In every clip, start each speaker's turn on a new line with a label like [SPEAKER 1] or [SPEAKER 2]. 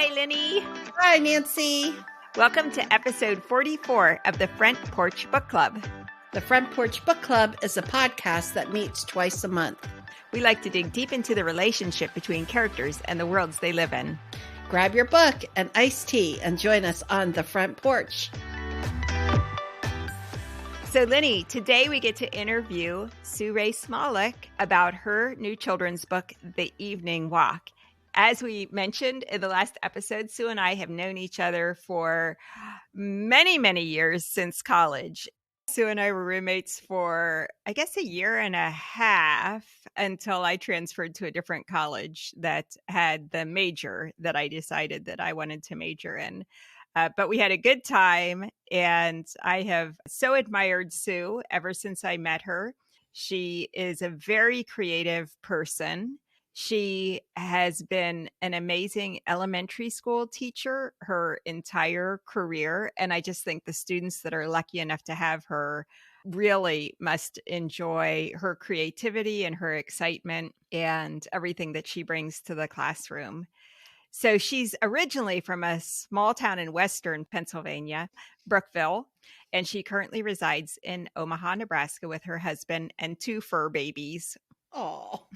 [SPEAKER 1] Hi, Lenny.
[SPEAKER 2] Hi, Nancy.
[SPEAKER 1] Welcome to episode 44 of the Front Porch Book Club.
[SPEAKER 2] The Front Porch Book Club is a podcast that meets twice a month.
[SPEAKER 1] We like to dig deep into the relationship between characters and the worlds they live in.
[SPEAKER 2] Grab your book and iced tea and join us on the front porch.
[SPEAKER 1] So, Lenny, today we get to interview Sue Ray-Smolik about her new children's book, The Evening Walk. As we mentioned in the last episode, Sue and I have known each other for many, many years since college. Sue and I were roommates for, I guess, a year and a half until I transferred to a different college that had the major that I decided that I wanted to major in. But we had a good time, and I have so admired Sue ever since I met her. She is a very creative person. She has been an amazing elementary school teacher her entire career, and I just think the students that are lucky enough to have her really must enjoy her creativity and her excitement and everything that she brings to the classroom. So she's originally from a small town in western Pennsylvania, Brookville, and she currently resides in Omaha, Nebraska with her husband and two fur babies.
[SPEAKER 2] Oh,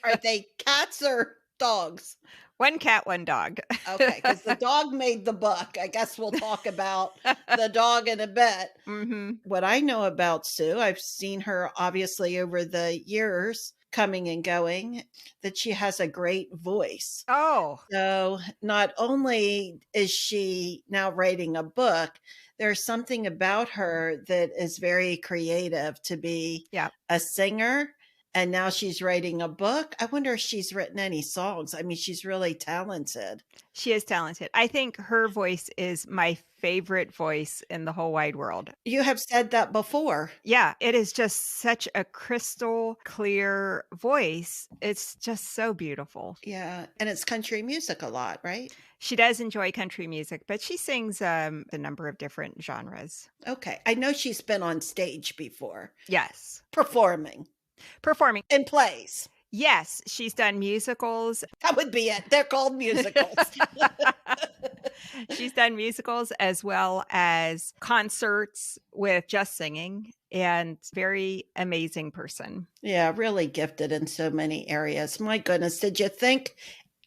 [SPEAKER 2] are they cats or dogs?
[SPEAKER 1] One cat, one dog.
[SPEAKER 2] Okay, because the dog made the book. I guess we'll talk about the dog in a bit.
[SPEAKER 1] Mm-hmm.
[SPEAKER 2] What I know about Sue, I've seen her obviously over the years coming and going, that she has a great voice.
[SPEAKER 1] Oh.
[SPEAKER 2] So not only is she now writing a book, there's something about her that is very creative to be a singer. And now she's writing a book. I wonder if she's written any songs. I mean, she's really talented.
[SPEAKER 1] She is talented. I think her voice is my favorite voice in the whole wide world.
[SPEAKER 2] You have said that before.
[SPEAKER 1] Yeah, it is just such a crystal clear voice. It's just so beautiful.
[SPEAKER 2] Yeah, and it's country music a lot, right?
[SPEAKER 1] She does enjoy country music, but she sings a number of different genres.
[SPEAKER 2] Okay. I know she's been on stage before.
[SPEAKER 1] Yes.
[SPEAKER 2] Performing. In plays.
[SPEAKER 1] Yes, she's done musicals.
[SPEAKER 2] That would be it. They're called musicals.
[SPEAKER 1] She's done musicals as well as concerts with just singing, and very amazing person.
[SPEAKER 2] Yeah, really gifted in so many areas. My goodness, did you think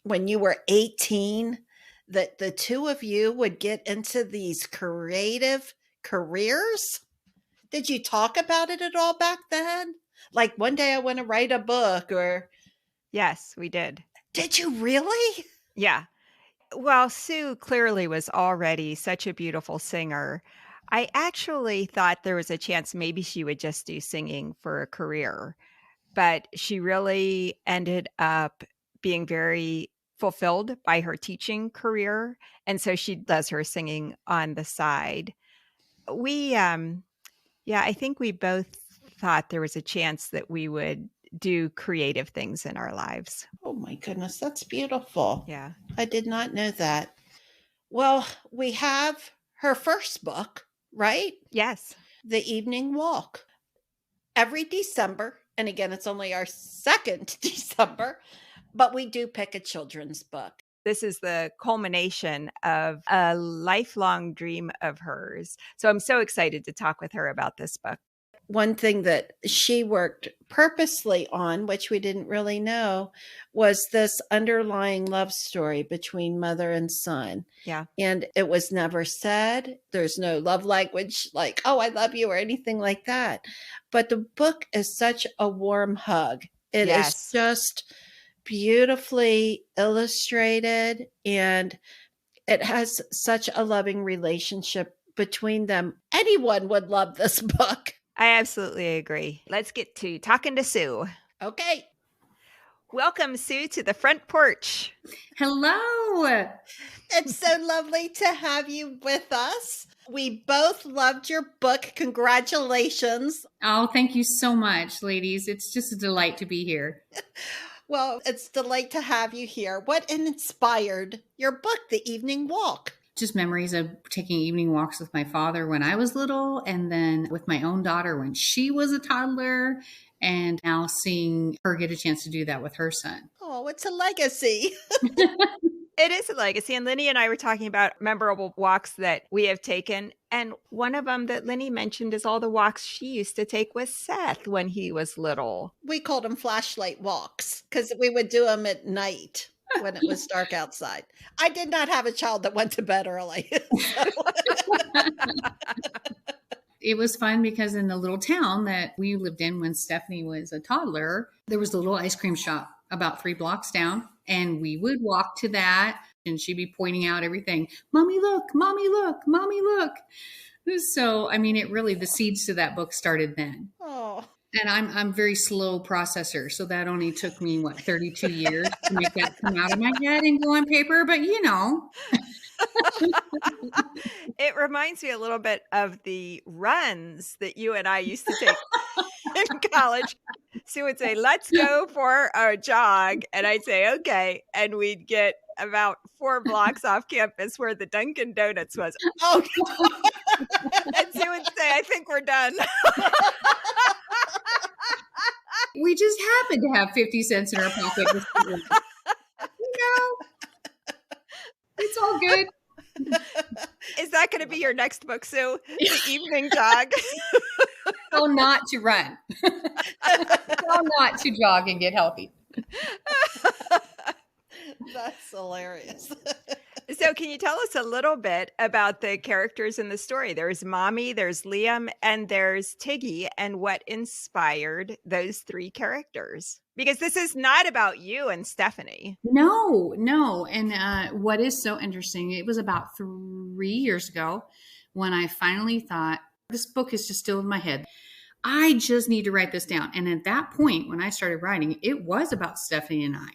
[SPEAKER 2] when you were 18 that the two of you would get into these creative careers? Did you talk about it at all back then? Like, one day I want to write a book, or...
[SPEAKER 1] Yes, we did.
[SPEAKER 2] Did you really?
[SPEAKER 1] Yeah. Well, Sue clearly was already such a beautiful singer. I actually thought there was a chance maybe she would just do singing for a career, but she really ended up being very fulfilled by her teaching career. And so she does her singing on the side. I think we both thought there was a chance that we would do creative things in our lives.
[SPEAKER 2] Oh my goodness, that's beautiful.
[SPEAKER 1] Yeah.
[SPEAKER 2] I did not know that. Well, we have her first book, right?
[SPEAKER 1] Yes.
[SPEAKER 2] The Evening Walk. Every December, and again, it's only our second December, but we do pick a children's book.
[SPEAKER 1] This is the culmination of a lifelong dream of hers. So I'm so excited to talk with her about this book.
[SPEAKER 2] One thing that she worked purposely on, which we didn't really know, was this underlying love story between mother and son.
[SPEAKER 1] Yeah.
[SPEAKER 2] And it was never said. There's no love language like, oh, I love you or anything like that. But the book is such a warm hug. It is just beautifully illustrated, and it has such a loving relationship between them. Anyone would love this book.
[SPEAKER 1] I absolutely agree. Let's get to talking to Sue.
[SPEAKER 2] Okay.
[SPEAKER 1] Welcome, Sue, to the front porch.
[SPEAKER 3] Hello.
[SPEAKER 2] It's so lovely to have you with us. We both loved your book. Congratulations.
[SPEAKER 3] Oh, thank you so much, ladies. It's just a delight to be here.
[SPEAKER 2] Well, it's a delight to have you here. What inspired your book, The Evening Walk?
[SPEAKER 3] Just memories of taking evening walks with my father when I was little, and then with my own daughter when she was a toddler, and now seeing her get a chance to do that with her son.
[SPEAKER 2] Oh, it's a legacy.
[SPEAKER 1] It is a legacy. And Lenny and I were talking about memorable walks that we have taken. And one of them that Lenny mentioned is all the walks she used to take with Seth when he was little.
[SPEAKER 2] We called them flashlight walks because we would do them at night when it was dark outside. I did not have a child that went to bed early.
[SPEAKER 3] It was fun because in the little town that we lived in when Stephanie was a toddler, there was a little ice cream shop about 3 blocks down. And we would walk to that and she'd be pointing out everything. Mommy, look, mommy, look, mommy, look. So, I mean, it really, the seeds to that book started then.
[SPEAKER 2] Oh.
[SPEAKER 3] And I'm very slow processor. So that only took me, 32 years to make that come out of my head and go on paper. But,
[SPEAKER 1] It reminds me a little bit of the runs that you and I used to take in college. Sue would say, let's go for a jog. And I'd say, okay. And we'd get about 4 blocks off campus where the Dunkin' Donuts was. Oh, and Sue would say, I think we're done.
[SPEAKER 3] We just happened to have 50 cents in our pocket. It's all good.
[SPEAKER 1] Is that going to be your next book, Sue? The evening jog?
[SPEAKER 3] How not to run. How not to jog and get healthy.
[SPEAKER 2] That's hilarious.
[SPEAKER 1] So can you tell us a little bit about the characters in the story? There's Mommy, there's Liam, and there's Tiggy, and what inspired those 3 characters? Because this is not about you and Stephanie.
[SPEAKER 3] No. And what is so interesting, it was about 3 years ago when I finally thought, this book is just still in my head. I just need to write this down. And at that point, when I started writing, it was about Stephanie and I.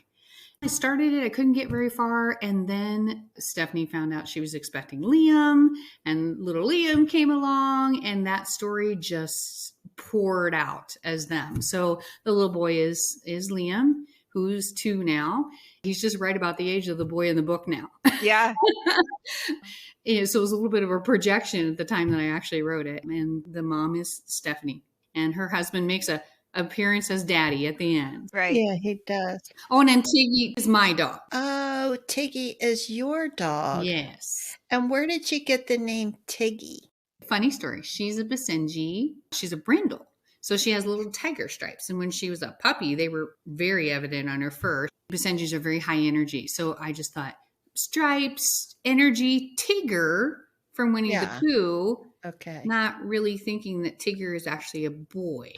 [SPEAKER 3] I started it. I couldn't get very far. And then Stephanie found out she was expecting Liam, and little Liam came along, and that story just poured out as them. So the little boy is Liam, who's 2 now. He's just right about the age of the boy in the book now.
[SPEAKER 1] Yeah.
[SPEAKER 3] So it was a little bit of a projection at the time that I actually wrote it. And the mom is Stephanie, and her husband makes a appearance as Daddy at the end.
[SPEAKER 1] Right.
[SPEAKER 2] Yeah, he does.
[SPEAKER 3] Oh, and then Tiggy is my dog.
[SPEAKER 2] Oh, Tiggy is your dog.
[SPEAKER 3] Yes.
[SPEAKER 2] And where did you get the name Tiggy?
[SPEAKER 3] Funny story. She's a Basenji. She's a brindle. So she has little tiger stripes. And when she was a puppy, they were very evident on her fur. Basenjis are very high energy. So I just thought, stripes, energy, Tigger from Winnie the Pooh.
[SPEAKER 2] Okay.
[SPEAKER 3] Not really thinking that Tigger is actually a boy.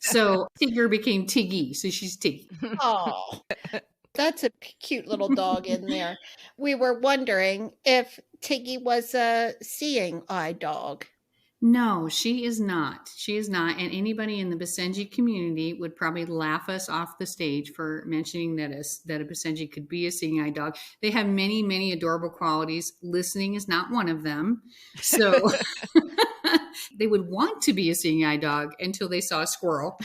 [SPEAKER 3] So Tigger became Tiggy. So she's Tiggy.
[SPEAKER 2] Oh, that's a cute little dog in there. We were wondering if Tiggy was a seeing eye dog.
[SPEAKER 3] No, she is not. She is not. And anybody in the Basenji community would probably laugh us off the stage for mentioning that a Basenji could be a seeing eye dog. They have many, many adorable qualities. Listening is not one of them. So they would want to be a seeing eye dog until they saw a squirrel.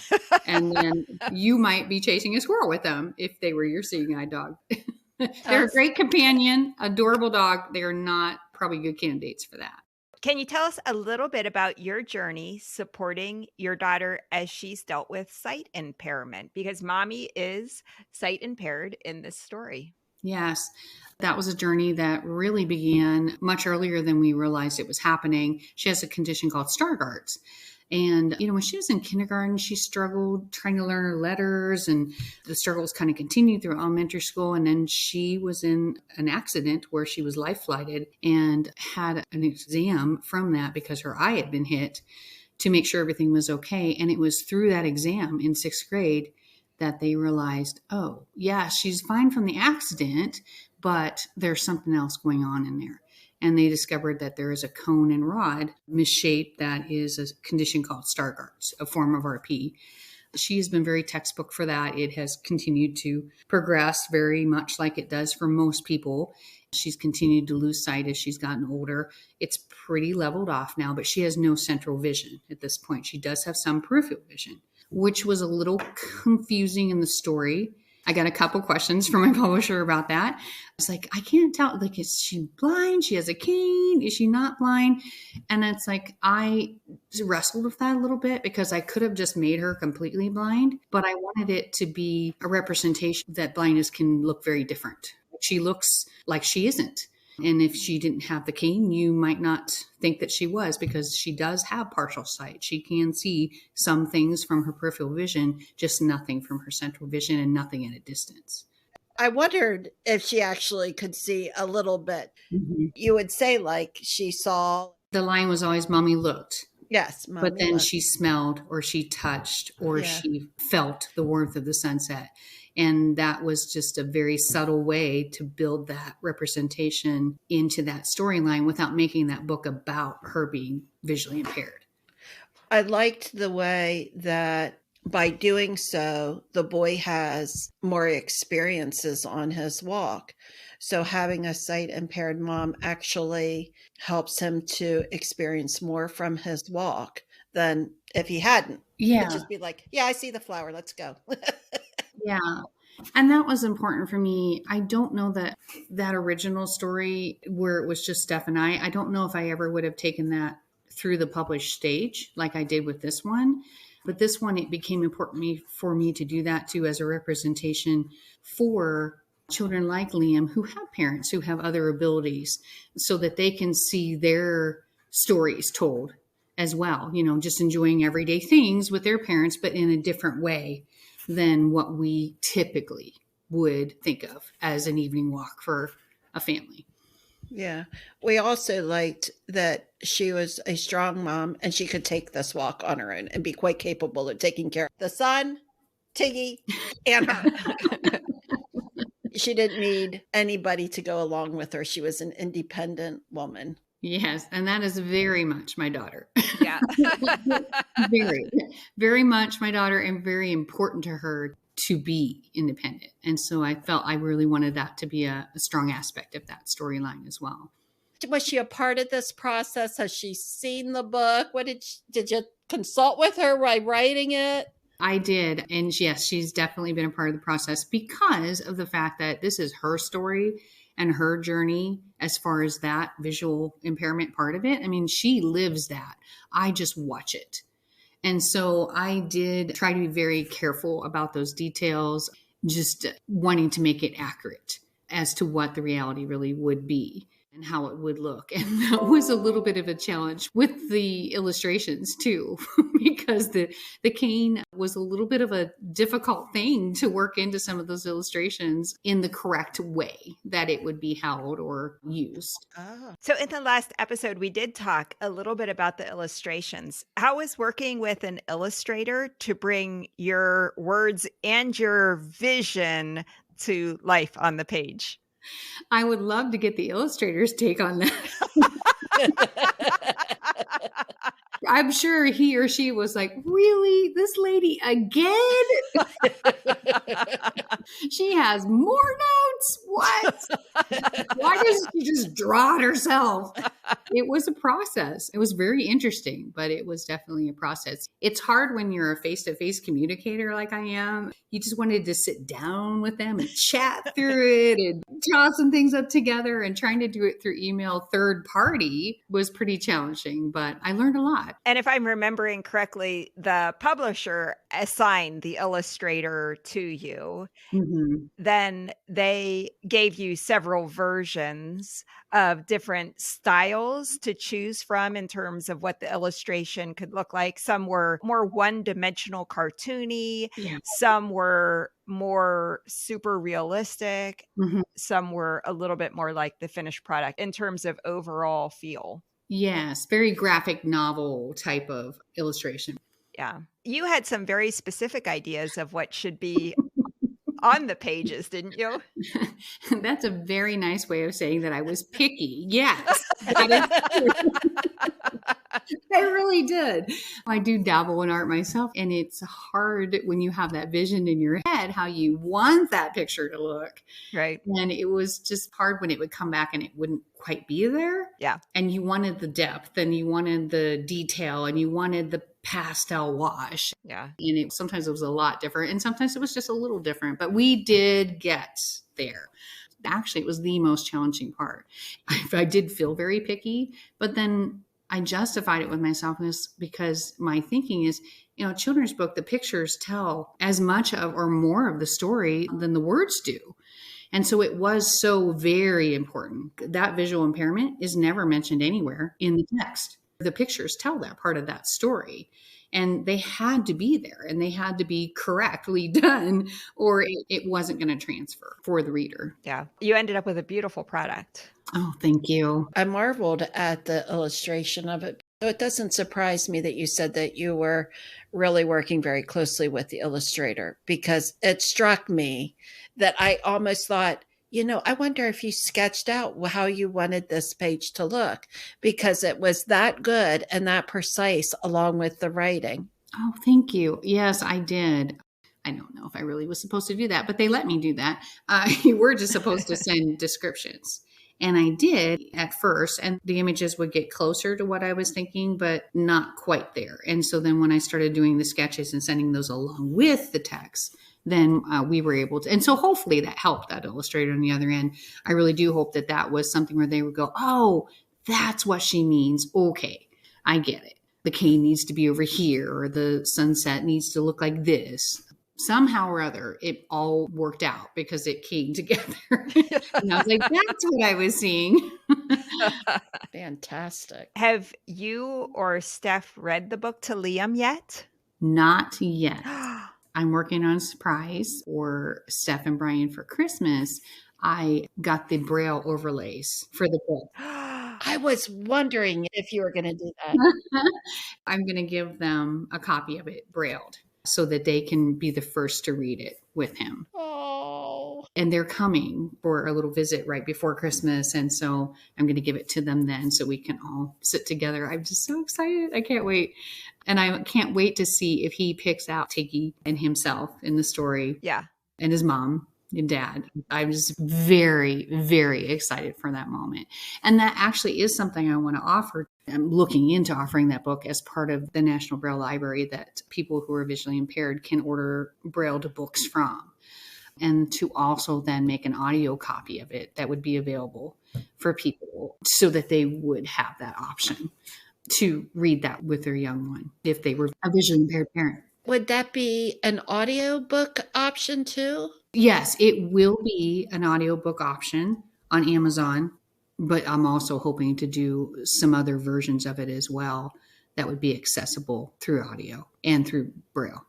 [SPEAKER 3] And then you might be chasing a squirrel with them if they were your seeing eye dog. They're a great companion, adorable dog. They are not probably good candidates for that.
[SPEAKER 1] Can you tell us a little bit about your journey supporting your daughter as she's dealt with sight impairment? Because Mommy is sight impaired in this story.
[SPEAKER 3] Yes, that was a journey that really began much earlier than we realized it was happening. She has a condition called Stargardt's. And, when she was in kindergarten, she struggled trying to learn her letters, and the struggles kind of continued through elementary school. And then she was in an accident where she was life flighted and had an exam from that because her eye had been hit to make sure everything was okay. And it was through that exam in 6th grade that they realized, oh, yeah, she's fine from the accident, but there's something else going on in there. And they discovered that there is a cone and rod misshaped that is a condition called Stargardt's, a form of RP. She has been very textbook for that. It has continued to progress very much like it does for most people. She's continued to lose sight as she's gotten older. It's pretty leveled off now, but she has no central vision at this point. She does have some peripheral vision, which was a little confusing in the story. I got a couple questions from my publisher about that. It's like, I can't tell, like, is she blind? She has a cane. Is she not blind? And it's like, I wrestled with that a little bit because I could have just made her completely blind, but I wanted it to be a representation that blindness can look very different. she looks like she isn't. And if she didn't have the cane, you might not think that she was, because she does have partial sight. She can see some things from her peripheral vision, just nothing from her central vision and nothing at a distance.
[SPEAKER 2] I wondered if she actually could see a little bit. Mm-hmm. You would say like she saw.
[SPEAKER 3] The line was always, Mommy looked.
[SPEAKER 2] Yes.
[SPEAKER 3] Mommy but then looked. She smelled or she touched or she felt the warmth of the sunset. And that was just a very subtle way to build that representation into that storyline without making that book about her being visually impaired.
[SPEAKER 2] I liked the way that by doing so, the boy has more experiences on his walk. So having a sight impaired mom actually helps him to experience more from his walk than if he hadn't.
[SPEAKER 3] Yeah.
[SPEAKER 2] He'd just be like, yeah, I see the flower. Let's go.
[SPEAKER 3] Yeah. And that was important for me. I don't know that original story where it was just Steph and I don't know if I ever would have taken that through the published stage like I did with this one. But this one, it became important for me to do that too, as a representation for children like Liam who have parents who have other abilities, so that they can see their stories told as well, just enjoying everyday things with their parents, but in a different way than what we typically would think of as an evening walk for a family.
[SPEAKER 2] Yeah. We also liked that she was a strong mom and she could take this walk on her own and be quite capable of taking care of the son, Tiggy, and her. She didn't need anybody to go along with her. She was an independent woman.
[SPEAKER 3] Yes. And that is very much my daughter.
[SPEAKER 1] Yeah.
[SPEAKER 3] Very, very much my daughter, and very important to her to be independent. And so I felt I really wanted that to be a strong aspect of that storyline as well.
[SPEAKER 2] Was she a part of this process? Has she seen the book? Did you consult with her while writing it?
[SPEAKER 3] I did. And yes, she's definitely been a part of the process because of the fact that this is her story and her journey as far as that visual impairment part of it. I mean, she lives that. I just watch it. And so I did try to be very careful about those details, just wanting to make it accurate as to what the reality really would be and how it would look. And that was a little bit of a challenge with the illustrations too, because the cane was a little bit of a difficult thing to work into some of those illustrations in the correct way that it would be held or used.
[SPEAKER 2] Oh.
[SPEAKER 1] So in the last episode, we did talk a little bit about the illustrations. How is working with an illustrator to bring your words and your vision to life on the page?
[SPEAKER 3] I would love to get the illustrator's take on that. I'm sure he or she was like, really? This lady again? She has more notes? What? Why doesn't she just draw it herself? It was a process. It was very interesting, but it was definitely a process. It's hard when you're a face-to-face communicator like I am. You just wanted to sit down with them and chat through it and draw some things up together, and trying to do it through email third party was pretty challenging, but I learned a lot.
[SPEAKER 1] And if I'm remembering correctly, the publisher assigned the illustrator to you.
[SPEAKER 3] Mm-hmm.
[SPEAKER 1] Then they gave you several versions of different styles to choose from in terms of what the illustration could look like. Some were more one-dimensional cartoony.
[SPEAKER 3] Yeah.
[SPEAKER 1] Some were more super realistic.
[SPEAKER 3] Mm-hmm.
[SPEAKER 1] Some were a little bit more like the finished product in terms of overall feel.
[SPEAKER 3] Yes, very graphic novel type of illustration.
[SPEAKER 1] Yeah. You had some very specific ideas of what should be on the pages, didn't you?
[SPEAKER 3] That's a very nice way of saying that I was picky. Yes. That is true. I really did. I do dabble in art myself, and it's hard when you have that vision in your head, how you want that picture to look.
[SPEAKER 1] Right.
[SPEAKER 3] And it was just hard when it would come back and it wouldn't quite be there.
[SPEAKER 1] Yeah.
[SPEAKER 3] And you wanted the depth, and you wanted the detail, and you wanted the pastel wash.
[SPEAKER 1] Yeah.
[SPEAKER 3] And sometimes it was a lot different, and sometimes it was just a little different, but we did get there. Actually, it was the most challenging part. I did feel very picky, but then I justified it with myself because my thinking is, children's book, the pictures tell as much of or more of the story than the words do. And so it was so very important. That visual impairment is never mentioned anywhere in the text. The pictures tell that part of that story. And they had to be there and they had to be correctly done or it wasn't going to transfer for the reader.
[SPEAKER 1] Yeah. You ended up with a beautiful product.
[SPEAKER 3] Oh, thank you.
[SPEAKER 2] I marveled at the illustration of it. So it doesn't surprise me that you said that you were really working very closely with the illustrator, because it struck me that I almost thought, I wonder if you sketched out how you wanted this page to look, because it was that good and that precise along with the writing.
[SPEAKER 3] Oh, thank you. Yes, I did. I don't know if I really was supposed to do that, but they let me do that. You were just supposed to send descriptions. And I did at first, and the images would get closer to what I was thinking, but not quite there. And so then when I started doing the sketches and sending those along with the text, then we were able to. And so hopefully that helped that illustrator on the other end. I really do hope that that was something where they would go, oh, that's what she means. Okay, I get it. The cane needs to be over here, or the sunset needs to look like this. Somehow or other, it all worked out because it came together. And I was like, that's what I was seeing.
[SPEAKER 2] Fantastic.
[SPEAKER 1] Have you or Steph read the book to Liam yet?
[SPEAKER 3] Not yet. I'm working on a surprise for Steph and Brian for Christmas. I got the Braille overlays for the book.
[SPEAKER 2] I was wondering if you were going to do that.
[SPEAKER 3] I'm going to give them a copy of it brailled, so that they can be the first to read it with him.
[SPEAKER 2] Oh.
[SPEAKER 3] And they're coming for a little visit right before Christmas. And so I'm going to give it to them then so we can all sit together. I'm just so excited. I can't wait. And I can't wait to see if he picks out Tiggy and himself in the story.
[SPEAKER 1] Yeah.
[SPEAKER 3] And his mom and dad. I'm just very, very excited for that moment. And that actually is something I want to offer. I'm looking into offering that book as part of the National Braille Library that people who are visually impaired can order Braille books from. And to also then make an audio copy of it that would be available for people so that they would have that option to read that with their young one if they were a visually impaired parent.
[SPEAKER 2] Would that be an audiobook option too?
[SPEAKER 3] Yes, it will be an audiobook option on Amazon, but I'm also hoping to do some other versions of it as well that would be accessible through audio and through Braille.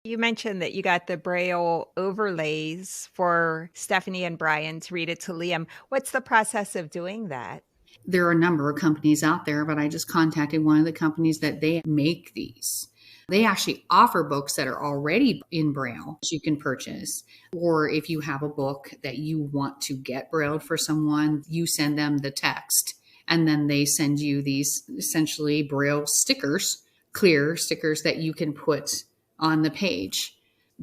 [SPEAKER 1] You mentioned that you got the Braille overlays for Stephanie and Brian to read it to Liam. What's the process of doing that?
[SPEAKER 3] There are a number of companies out there, but I just contacted one of the companies that they make these. They actually offer books that are already in Braille that you can purchase. Or if you have a book that you want to get Brailled for someone, you send them the text and then they send you these essentially Braille stickers, clear stickers that you can put on the page.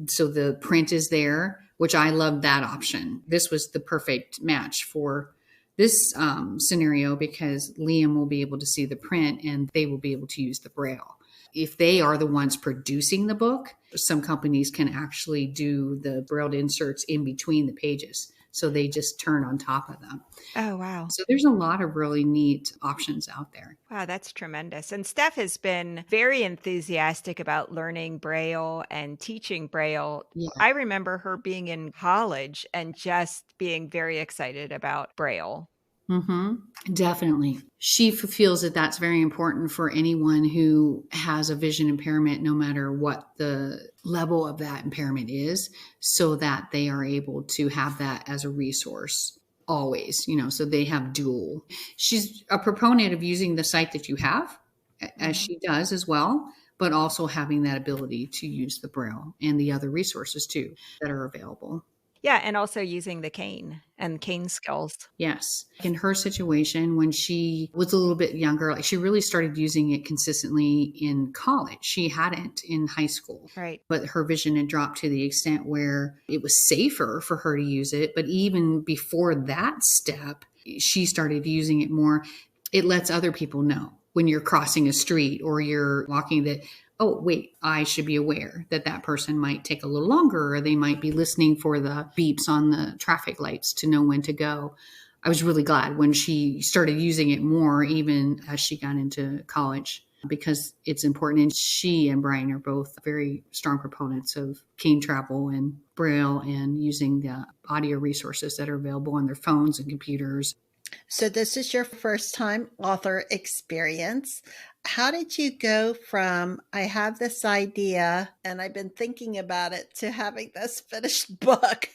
[SPEAKER 3] So the print is there, which I love that option. This was the perfect match for this scenario because Liam will be able to see the print and they will be able to use the Braille. If they are the ones producing the book, some companies can actually do the Braille inserts in between the pages. So they just turn on top of them.
[SPEAKER 1] Oh, wow.
[SPEAKER 3] So there's a lot of really neat options out there.
[SPEAKER 1] Wow, that's tremendous. And Steph has been very enthusiastic about learning Braille and teaching Braille. Yeah. I remember her being in college and just being very excited about Braille.
[SPEAKER 3] Mm-hmm. Definitely. She feels that that's very important for anyone who has a vision impairment, no matter what the level of that impairment is, so that they are able to have that as a resource always, so they have dual. She's a proponent of using the site that you have, as she does as well, but also having that ability to use the Braille and the other resources too that are available.
[SPEAKER 1] Yeah, and also using the cane and cane skills.
[SPEAKER 3] Yes. In her situation, when she was a little bit younger, she really started using it consistently in college. She hadn't in high school.
[SPEAKER 1] Right.
[SPEAKER 3] But her vision had dropped to the extent where it was safer for her to use it. But even before that step, she started using it more. It lets other people know when you're crossing a street or you're walking that, oh, wait, I should be aware that that person might take a little longer, or they might be listening for the beeps on the traffic lights to know when to go. I was really glad when she started using it more, even as she got into college. because it's important. And she and Brian are both very strong proponents of cane travel and Braille and using the audio resources that are available on their phones and computers.
[SPEAKER 2] So this is your first time author experience. How did you go from, I have this idea and I've been thinking about it, to having this finished book?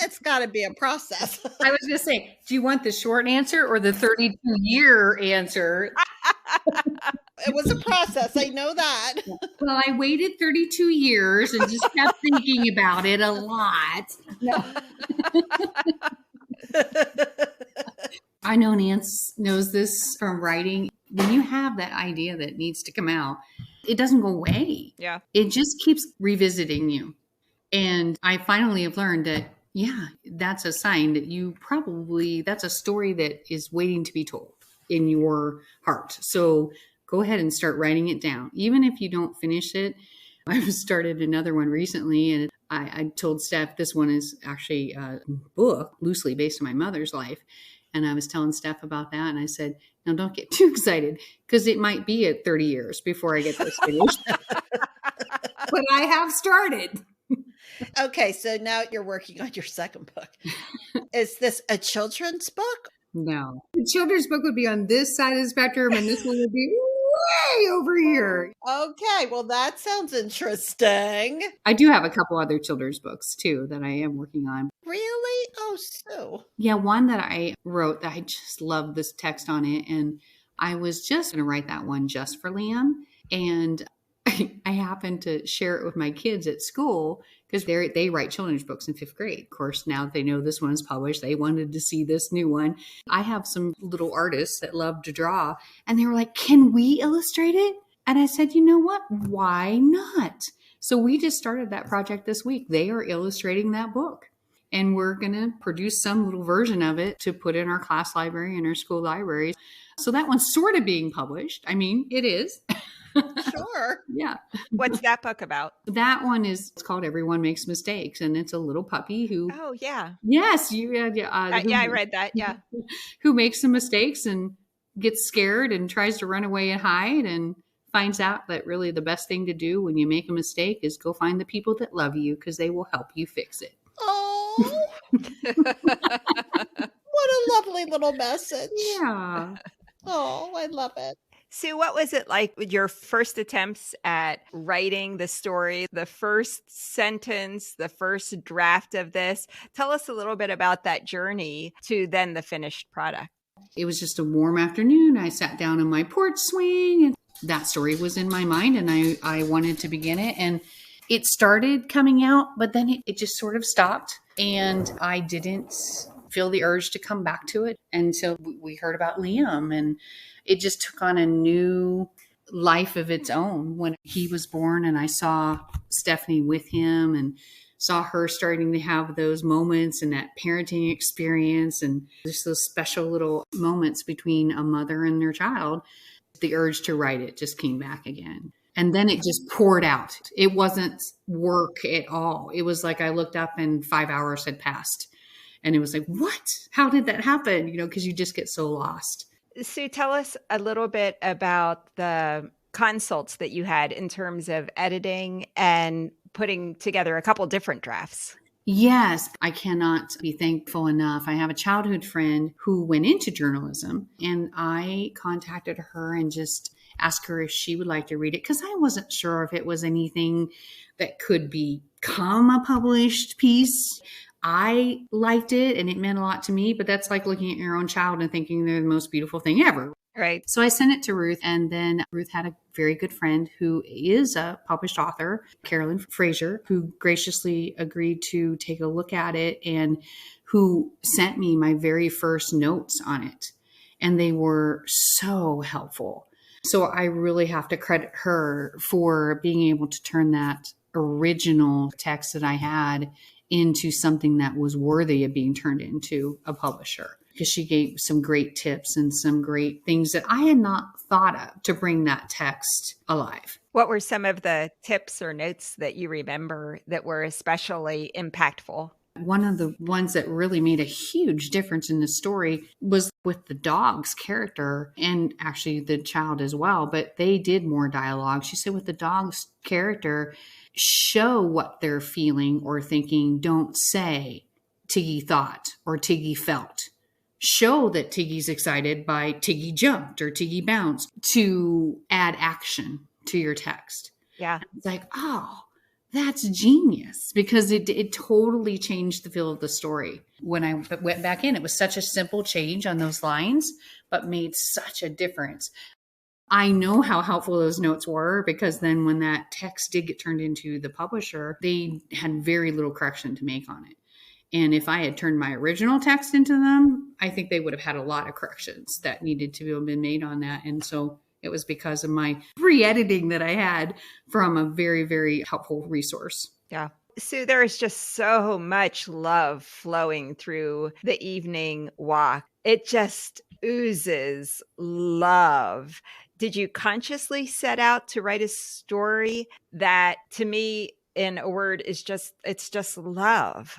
[SPEAKER 2] It's got to be a process.
[SPEAKER 3] I was going to say, do you want the short answer or the 32-year answer?
[SPEAKER 2] It was a process. I know that.
[SPEAKER 3] Well, I waited 32 years and just kept thinking about it a lot. No. I know Nance knows this from writing. When you have that idea that needs to come out, it doesn't go away.
[SPEAKER 1] Yeah.
[SPEAKER 3] It just keeps revisiting you. And I finally have learned that, yeah, that's a sign that that's a story that is waiting to be told in your heart. So go ahead and start writing it down. Even if you don't finish it. I've started another one recently, and I told Steph this one is actually a book loosely based on my mother's life. And I was telling Steph about that. And I said, now don't get too excited, because it might be at 30 years before I get this finished. But I have started.
[SPEAKER 2] Okay, so now you're working on your second book. Is this a children's book?
[SPEAKER 3] No. The children's book would be on this side of the spectrum, and this one would be way over here.
[SPEAKER 2] Okay, well, that sounds interesting.
[SPEAKER 3] I do have a couple other children's books, too, that I am working on.
[SPEAKER 2] Really? Oh, Sue.
[SPEAKER 3] Yeah, one that I wrote that I just love this text on it, and I was just going to write that one just for Liam, and I happened to share it with my kids at school, because they write children's books in 5th grade. Of course, now that they know this one is published, they wanted to see this new one. I have some little artists that love to draw, and they were like, can we illustrate it? And I said, you know what? Why not? So we just started that project this week. They are illustrating that book, and we're going to produce some little version of it to put in our class library and our school libraries. So that one's sort of being published. I mean, it is.
[SPEAKER 2] Sure.
[SPEAKER 3] Yeah.
[SPEAKER 1] What's that book about?
[SPEAKER 3] That one it's called Everyone Makes Mistakes, and it's a little puppy who.
[SPEAKER 1] Oh yeah.
[SPEAKER 3] Yes,
[SPEAKER 1] I read that. Yeah.
[SPEAKER 3] Who makes some mistakes and gets scared and tries to run away and hide, and finds out that really the best thing to do when you make a mistake is go find the people that love you, because they will help you fix it.
[SPEAKER 2] Oh. What a lovely little message.
[SPEAKER 3] Yeah.
[SPEAKER 2] Oh, I love it.
[SPEAKER 1] Sue, what was it like with your first attempts at writing the story, the first sentence, the first draft of this? Tell us a little bit about that journey to then the finished product.
[SPEAKER 3] It was just a warm afternoon. I sat down on my porch swing, and that story was in my mind, and I wanted to begin it. And it started coming out, but then it just sort of stopped, and I didn't feel the urge to come back to it until we heard about Liam, and it just took on a new life of its own when he was born, and I saw Stephanie with him and saw her starting to have those moments and that parenting experience and just those special little moments between a mother and their child. The urge to write it just came back again. And then it just poured out. It wasn't work at all. It was like I looked up and 5 hours had passed. And it was like, what? How did that happen? Because you just get so lost.
[SPEAKER 1] Sue, tell us a little bit about the consults that you had in terms of editing and putting together a couple different drafts.
[SPEAKER 3] Yes, I cannot be thankful enough. I have a childhood friend who went into journalism, and I contacted her and just asked her if she would like to read it, because I wasn't sure if it was anything that could become a published piece. I liked it and it meant a lot to me, but that's like looking at your own child and thinking they're the most beautiful thing ever.
[SPEAKER 1] Right.
[SPEAKER 3] So I sent it to Ruth, and then Ruth had a very good friend who is a published author, Carolyn Fraser, who graciously agreed to take a look at it and who sent me my very first notes on it. And they were so helpful. So I really have to credit her for being able to turn that original text that I had into something that was worthy of being turned into a publisher, because she gave some great tips and some great things that I had not thought of to bring that text alive.
[SPEAKER 1] What were some of the tips or notes that you remember that were especially impactful?
[SPEAKER 3] One of the ones that really made a huge difference in the story was with the dog's character and actually the child as well, but they did more dialogue. She said with the dog's character, show what they're feeling or thinking. Don't say Tiggy thought or Tiggy felt. Show that Tiggy's excited by Tiggy jumped or Tiggy bounced to add action to your text.
[SPEAKER 1] Yeah.
[SPEAKER 3] It's like, oh, that's genius, because it totally changed the feel of the story. When I went back in, it was such a simple change on those lines, but made such a difference. I know how helpful those notes were, because then when that text did get turned into the publisher, they had very little correction to make on it. And if I had turned my original text into them, I think they would have had a lot of corrections that needed to have been made on that. And so it was because of my re-editing that I had from a very, very helpful resource.
[SPEAKER 1] Yeah. So there is just so much love flowing through the evening walk. It just oozes love. Did you consciously set out to write a story that, to me, in a word, it's just love?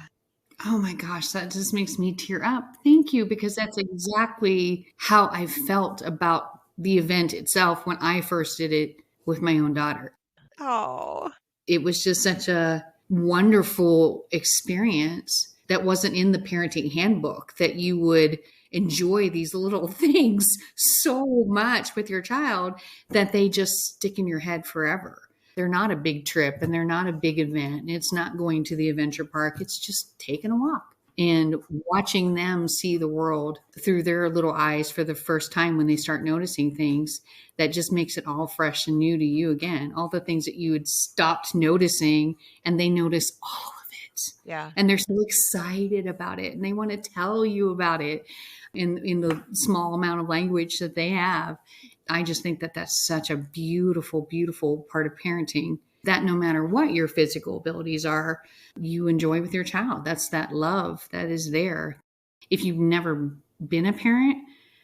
[SPEAKER 3] Oh my gosh, that just makes me tear up. Thank you, because that's exactly how I felt about the event itself when I first did it with my own daughter.
[SPEAKER 1] Oh,
[SPEAKER 3] it was just such a wonderful experience that wasn't in the parenting handbook, that you would enjoy these little things so much with your child that they just stick in your head forever. They're not a big trip and they're not a big event. It's not going to the adventure park. It's just taking a walk and watching them see the world through their little eyes for the first time when they start noticing things. That just makes it all fresh and new to you again. All the things that you had stopped noticing, and they notice all of it.
[SPEAKER 1] Yeah.
[SPEAKER 3] And they're so excited about it, and they want to tell you about it in the small amount of language that they have. I just think that that's such a beautiful, beautiful part of parenting, that no matter what your physical abilities are, you enjoy with your child. That's that love that is there. If you've never been a parent,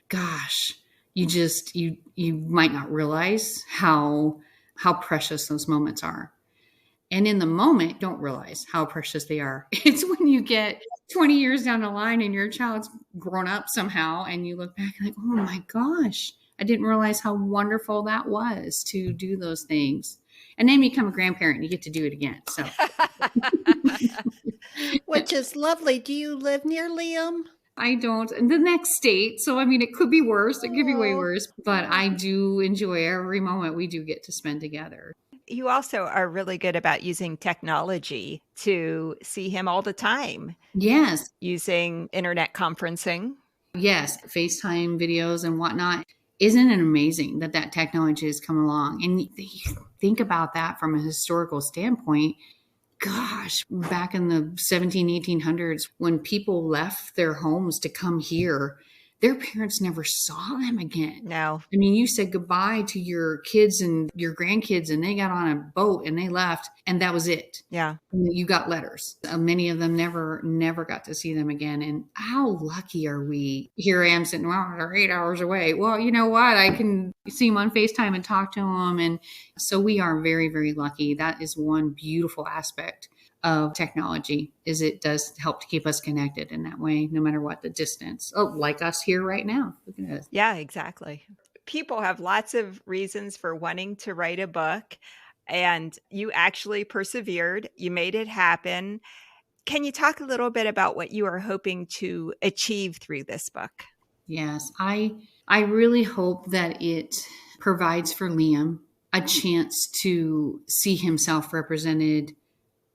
[SPEAKER 3] gosh, you might not realize how precious those moments are. And in the moment, don't realize how precious they are. It's when you get 20 years down the line and your child's grown up somehow and you look back and like, oh my gosh, I didn't realize how wonderful that was to do those things. And then you become a grandparent and you get to do it again. So,
[SPEAKER 2] which is lovely. Do you live near Liam?
[SPEAKER 3] I don't. In the next state. So, I mean, it could be worse. It could be way worse. But I do enjoy every moment we do get to spend together.
[SPEAKER 1] You also are really good about using technology to see him all the time.
[SPEAKER 3] Yes.
[SPEAKER 1] Using internet conferencing.
[SPEAKER 3] Yes. FaceTime videos and whatnot. Isn't it amazing that technology has come along? And you think about that from a historical standpoint. Gosh, back in the 1800s, when people left their homes to come here, their parents never saw them again.
[SPEAKER 1] No.
[SPEAKER 3] I mean, you said goodbye to your kids and your grandkids, and they got on a boat and they left, and that was it.
[SPEAKER 1] Yeah.
[SPEAKER 3] And you got letters. Many of them never got to see them again. And how lucky are we? Here I am sitting, well, they're 8 hours away. Well, you know what? I can see them on FaceTime and talk to them. And so we are very, very lucky. That is one beautiful aspect of technology, is it does help to keep us connected in that way, no matter what the distance. Oh, like us here right now. Look at us.
[SPEAKER 1] Yeah, exactly. People have lots of reasons for wanting to write a book, and you actually persevered. You made it happen. Can you talk a little bit about what you are hoping to achieve through this book?
[SPEAKER 3] Yes, I really hope that it provides for Liam a chance to see himself represented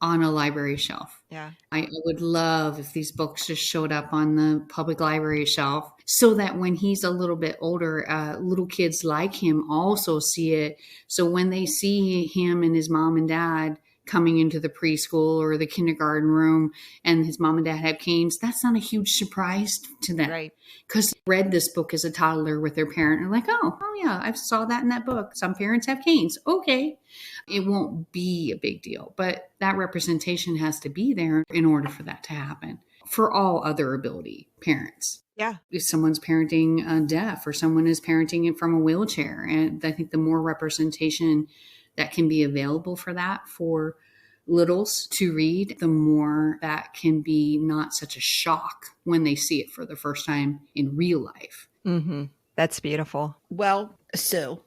[SPEAKER 3] on a library shelf.
[SPEAKER 1] Yeah.
[SPEAKER 3] I would love if these books just showed up on the public library shelf, so that when he's a little bit older, little kids like him also see it. So when they see him and his mom and dad coming into the preschool or the kindergarten room and his mom and dad have canes, that's not a huge surprise to them.
[SPEAKER 1] Right.
[SPEAKER 3] Because they read this book as a toddler with their parent and like, oh yeah, I saw that in that book. Some parents have canes. Okay. It won't be a big deal, but that representation has to be there in order for that to happen for all other ability parents.
[SPEAKER 1] Yeah.
[SPEAKER 3] If someone's parenting deaf or someone is parenting it from a wheelchair. And I think the more representation that can be available for that for littles to read, the more that can be not such a shock when they see it for the first time in real life.
[SPEAKER 1] Mm-hmm. That's beautiful.
[SPEAKER 2] Well, Sue,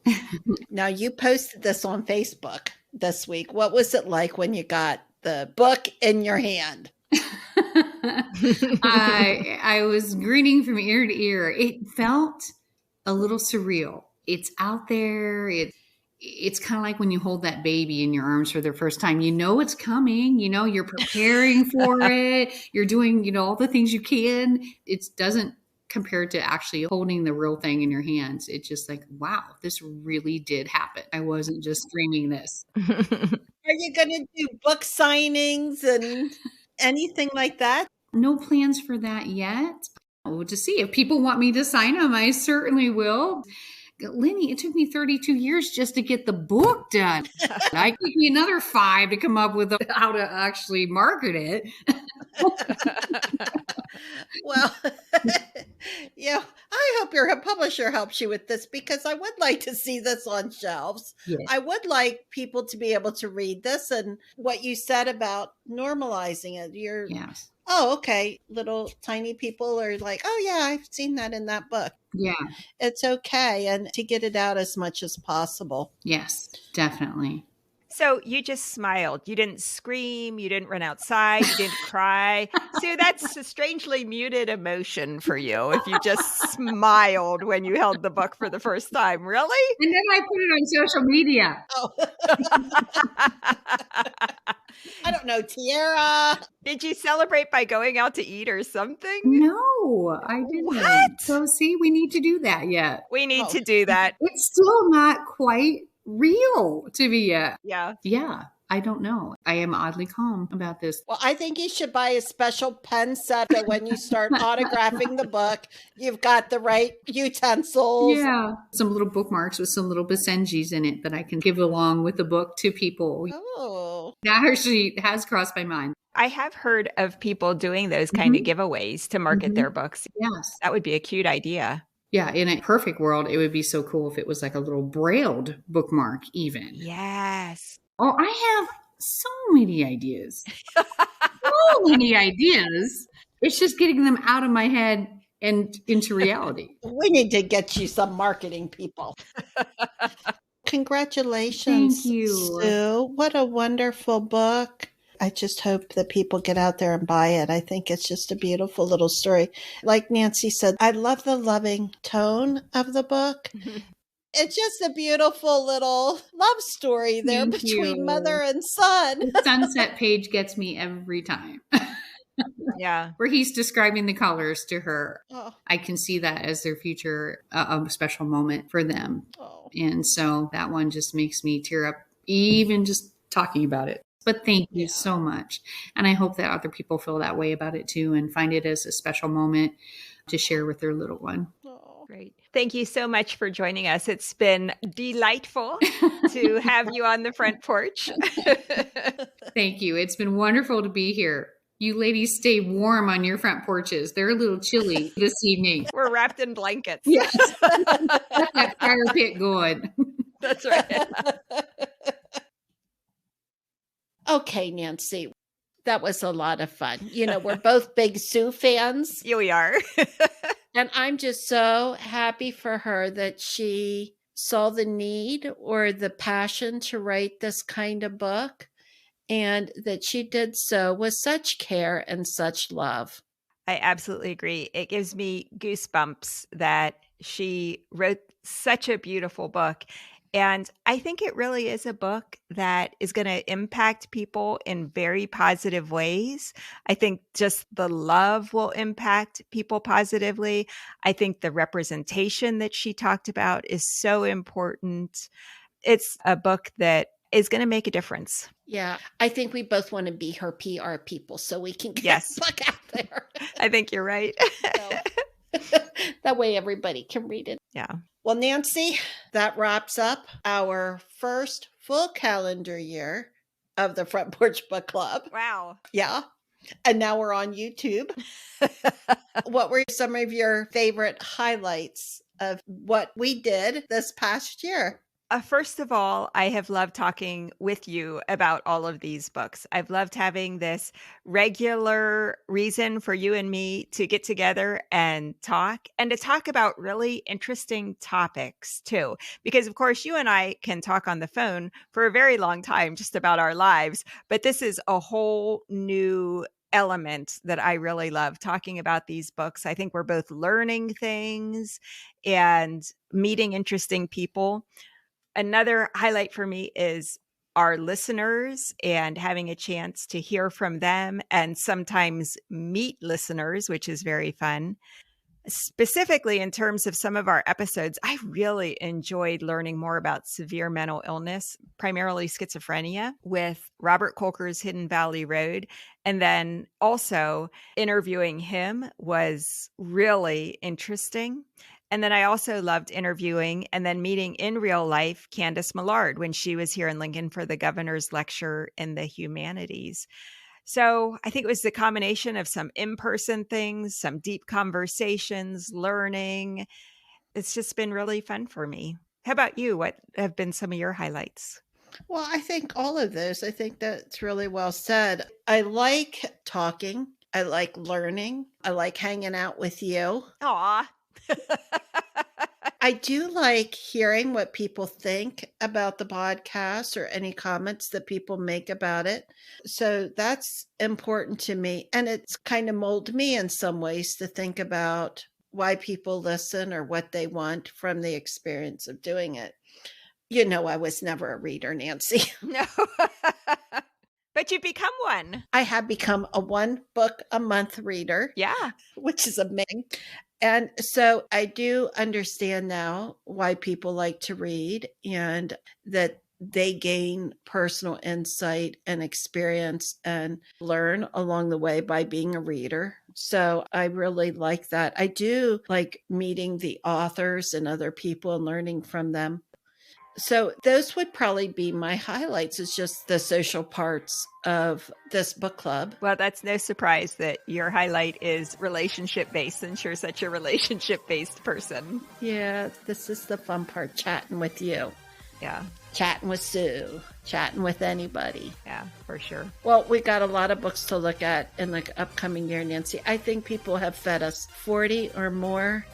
[SPEAKER 2] now you posted this on Facebook this week. What was it like when you got the book in your hand?
[SPEAKER 3] I was grinning from ear to ear. It felt a little surreal. It's out there. It's kind of like when you hold that baby in your arms for the first time. You know it's coming. You know you're preparing for it. You're doing, all the things you can. It doesn't compare to actually holding the real thing in your hands. It's just like, wow, this really did happen. I wasn't just dreaming this.
[SPEAKER 2] Are you going to do book signings and anything like that?
[SPEAKER 3] No plans for that yet. We'll just see. If people want me to sign them, I certainly will. Lenny, it took me 32 years just to get the book done. I took me another 5 to come up with how to actually market it.
[SPEAKER 2] Well, I hope your publisher helps you with this, because I would like to see this on shelves.
[SPEAKER 3] Yes.
[SPEAKER 2] I would like people to be able to read this, and what you said about normalizing it.
[SPEAKER 3] Yes.
[SPEAKER 2] Oh, okay. Little tiny people are like, oh yeah, I've seen that in that book.
[SPEAKER 3] Yeah.
[SPEAKER 2] It's okay. And to get it out as much as possible.
[SPEAKER 3] Yes, definitely.
[SPEAKER 1] So you just smiled. You didn't scream. You didn't run outside. You didn't cry. So that's a strangely muted emotion for you if you just smiled when you held the book for the first time. Really?
[SPEAKER 3] And then I put it on social media.
[SPEAKER 2] Oh. I don't know, Tiara.
[SPEAKER 1] Did you celebrate by going out to eat or something?
[SPEAKER 3] No, I didn't.
[SPEAKER 1] What?
[SPEAKER 3] So see, we need to do that yet.
[SPEAKER 1] We need to do that.
[SPEAKER 3] It's still not quite real to me yet.
[SPEAKER 1] Yeah.
[SPEAKER 3] Yeah. I don't know. I am oddly calm about this.
[SPEAKER 2] Well, I think you should buy a special pen set that when you start autographing the book, you've got the right utensils.
[SPEAKER 3] Yeah. Some little bookmarks with some little basenjis in it that I can give along with the book to people.
[SPEAKER 2] Oh.
[SPEAKER 3] That actually has crossed my mind.
[SPEAKER 1] I have heard of people doing those kind of giveaways to market their books.
[SPEAKER 3] Yes.
[SPEAKER 1] That would be a cute idea.
[SPEAKER 3] Yeah, in a perfect world, it would be so cool if it was like a little brailled bookmark even.
[SPEAKER 1] Yes.
[SPEAKER 3] Oh, I have so many ideas. So many ideas. It's just getting them out of my head and into reality.
[SPEAKER 2] We need to get you some marketing people. Congratulations.
[SPEAKER 3] Thank you.
[SPEAKER 2] Sue. What a wonderful book. I just hope that people get out there and buy it. I think it's just a beautiful little story. Like Nancy said, I love the loving tone of the book. It's just a beautiful little love story there between mother and son.
[SPEAKER 3] The sunset page gets me every time.
[SPEAKER 1] Yeah.
[SPEAKER 3] Where he's describing the colors to her.
[SPEAKER 2] Oh.
[SPEAKER 3] I can see that as their future, a special moment for them.
[SPEAKER 2] Oh.
[SPEAKER 3] And so that one just makes me tear up, even just talking about it. But thank you so much. And I hope that other people feel that way about it too and find it as a special moment to share with their little one.
[SPEAKER 2] Oh.
[SPEAKER 1] Great. Thank you so much for joining us. It's been delightful to have you on the front porch.
[SPEAKER 3] Thank you. It's been wonderful to be here. You ladies stay warm on your front porches. They're a little chilly this evening.
[SPEAKER 1] We're wrapped in blankets.
[SPEAKER 3] Yes. Got that fire pit going.
[SPEAKER 1] That's right.
[SPEAKER 2] Okay, Nancy, that was a lot of fun. We're both big Sue fans.
[SPEAKER 1] Here we are.
[SPEAKER 2] And I'm just so happy for her that she saw the need or the passion to write this kind of book, and that she did so with such care and such love.
[SPEAKER 1] I absolutely agree. It gives me goosebumps that she wrote such a beautiful book. And I think it really is a book that is going to impact people in very positive ways. I think just the love will impact people positively. I think the representation that she talked about is so important. It's a book that is going to make a difference.
[SPEAKER 2] Yeah, I think we both want to be her PR people so we can get the book out there.
[SPEAKER 1] I think you're right.
[SPEAKER 2] That way everybody can read it.
[SPEAKER 1] Yeah.
[SPEAKER 2] Well, Nancy, that wraps up our first full calendar year of the Front Porch Book Club.
[SPEAKER 1] Wow.
[SPEAKER 2] Yeah. And now we're on YouTube. What were some of your favorite highlights of what we did this past year?
[SPEAKER 1] First of all, I have loved talking with you about all of these books. I've loved having this regular reason for you and me to get together and to talk about really interesting topics too. Because, of course, you and I can talk on the phone for a very long time just about our lives, but this is a whole new element that I really love talking about these books. I think we're both learning things and meeting interesting people. Another highlight for me is our listeners and having a chance to hear from them and sometimes meet listeners, which is very fun. Specifically, in terms of some of our episodes, I really enjoyed learning more about severe mental illness, primarily schizophrenia, with Robert Kolker's Hidden Valley Road. And then also interviewing him was really interesting. And then I also loved interviewing and then meeting in real life Candace Millard when she was here in Lincoln for the governor's lecture in the humanities. So I think it was the combination of some in-person things, some deep conversations, learning. It's just been really fun for me. How about you? What have been some of your highlights?
[SPEAKER 2] Well, I think all of those. I think that's really well said. I like talking. I like learning. I like hanging out with you.
[SPEAKER 1] Aw.
[SPEAKER 2] I do like hearing what people think about the podcast or any comments that people make about it. So that's important to me. And it's kind of molded me in some ways to think about why people listen or what they want from the experience of doing it. You know, I was never a reader, Nancy.
[SPEAKER 1] No. But you've become one.
[SPEAKER 2] I have become a 1 book a month reader.
[SPEAKER 1] Yeah.
[SPEAKER 2] Which is amazing. And so I do understand now why people like to read and that they gain personal insight and experience and learn along the way by being a reader. So I really like that. I do like meeting the authors and other people and learning from them. So those would probably be my highlights, is just the social parts of this book club.
[SPEAKER 1] Well, that's no surprise that your highlight is relationship-based, since you're such a relationship-based person.
[SPEAKER 2] Yeah, this is the fun part, chatting with you.
[SPEAKER 1] Yeah.
[SPEAKER 2] Chatting with Sue, chatting with anybody.
[SPEAKER 1] Yeah, for sure.
[SPEAKER 2] Well, we got a lot of books to look at in the upcoming year, Nancy. I think people have fed us 40 or more.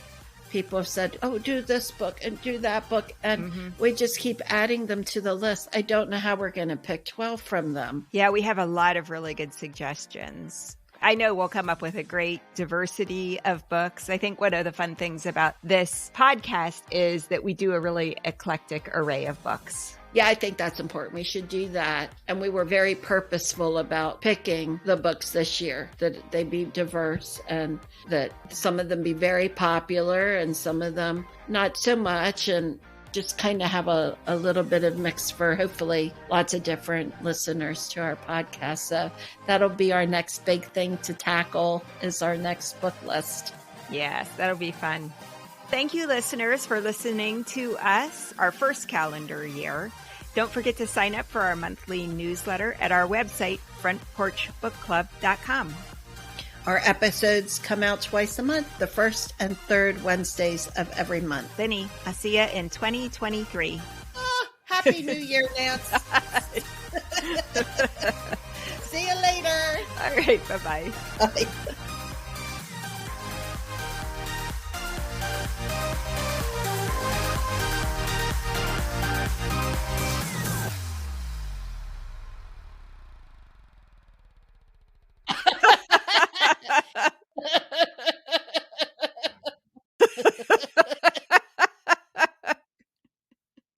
[SPEAKER 2] People have said, oh, do this book and do that book. And we just keep adding them to the list. I don't know how we're going to pick 12 from them.
[SPEAKER 1] Yeah, we have a lot of really good suggestions. I know we'll come up with a great diversity of books. I think one of the fun things about this podcast is that we do a really eclectic array of books.
[SPEAKER 2] Yeah, I think that's important. We should do that. And we were very purposeful about picking the books this year, that they be diverse and that some of them be very popular and some of them not so much, and just kind of have a little bit of mix for hopefully lots of different listeners to our podcast. So that'll be our next big thing to tackle, is our next book list.
[SPEAKER 1] Yes, that'll be fun. Thank you, listeners, for listening to us our first calendar year. Don't forget to sign up for our monthly newsletter at our website, frontporchbookclub.com.
[SPEAKER 2] Our episodes come out twice a month, the first and third Wednesdays of every month.
[SPEAKER 1] Benny, I'll see you in 2023.
[SPEAKER 2] Happy New Year, Nance. See you later.
[SPEAKER 1] All right, bye-bye.
[SPEAKER 2] Bye.